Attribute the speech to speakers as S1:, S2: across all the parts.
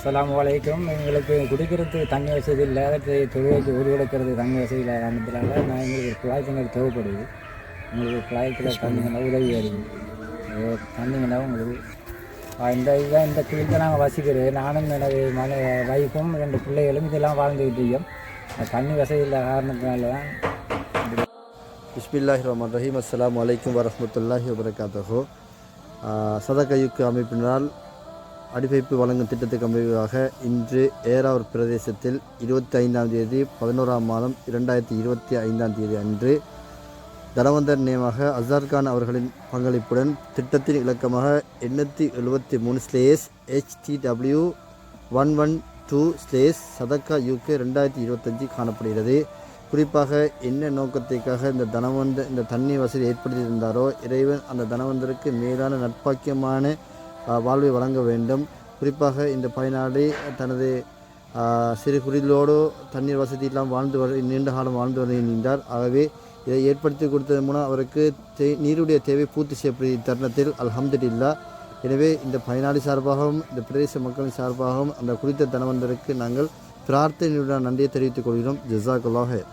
S1: அஸ்ஸலாமு அலைக்கும். எங்களுக்கு குடிக்கிறதுக்கு தண்ணி வசதி இல்லை, தொழிலுக்கு உருவெடுக்கிறது தண்ணி வசதி இல்லை காரணத்தினால நான் எங்களுக்கு குழாய் கிணறு தேவைப்படுது. உங்களுக்கு குழாய் கிணறு தண்ணிங்கன்னா உதவியாக இருக்குது. தண்ணிங்கன்னா உங்களுக்கு இந்த இதுதான் இந்த கீழே நாங்கள் வசிக்கிறது. நானும் எனது வைஃபும் 2 பிள்ளைகளும் இதெல்லாம் வாழ்ந்துக்கிட்டு இருக்கோம். தண்ணி வசதி இல்லை காரணத்தினால தான்.
S2: பிஸ்மில்லாஹிர் ரஹ்மானிர் ரஹீம். அஸ்ஸலாமு அலைக்கும் வரஹ்மத்துல்லாஹி வபரகாத்துஹு. சதகா யுக் அமைப்பினால் அடிவைப்பு வழங்கும் திட்டத்துக்கு அமைவாக இன்று ஏறாவூர் பிரதேசத்தில் 25ஆம் தேதி 11ஆம் மாதம் 2025ஆம் தேதி அன்று தனவந்தர் நேமாக அசார்கான் அவர்களின் பங்களிப்புடன் திட்டத்தின் இலக்கமாக 873 HTW 112 சதக்கா யூகே 2025 காணப்படுகிறது. குறிப்பாக என்ன நோக்கத்திற்காக இந்த தண்ணீர் வசதி ஏற்படுத்தியிருந்தாரோ இறைவன் அந்த தனவந்தருக்கு மேலான நட்பாக்கியமான வாழ்வை வழங்க வேண்டும். குறிப்பாக இந்த பயனாளி தனது சிறு குடிலோடு தண்ணீர் வசதியெல்லாம் நீண்ட காலம் வாழ்ந்து வருகின்றார். ஆகவே இதை ஏற்படுத்தி கொடுத்ததன் மூலம் அவருக்கு நீருடைய தேவை பூர்த்தி செய்யப்படும் தருணத்தில் அல்ஹம்துலில்லாஹ். எனவே இந்த பயனாளி சார்பாகவும் இந்த பிரதேச மக்களின் சார்பாகவும் அந்த குறித்த தனவந்தருக்கு நாங்கள் பிரார்த்தனையுடன் நன்றியை தெரிவித்துக் கொள்கிறோம். ஜஸாக்கல்லாஹ் ஹைர்.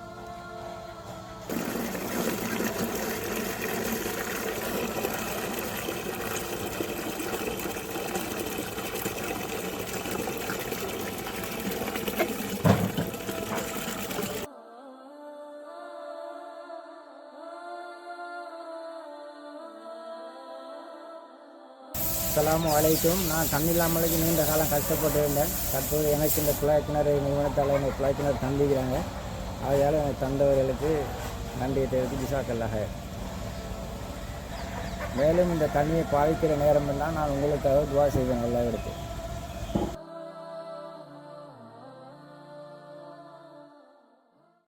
S1: அஸ்ஸலாமு அலைக்கும். நான் தண்ணி இல்லாமலுக்கு நீண்ட காலம் கஷ்டப்பட்டு இருந்தேன். தற்போது எனக்கு இந்த குழாய் கிணறு நிறுவனத்தால் எனக்கு குழாய் கிணறு தந்திக்கிறாங்க. ஆகையால் எனக்கு தந்தவர்களுக்கு நன்றியை தெரிவித்து ஜஸாக்கல்லாஹ். மேலும் இந்த தண்ணியை பாவிக்கிற நேரமெல்லாம் நான் உங்களுக்காக துவா செய்வேன். நல்லா எடுத்து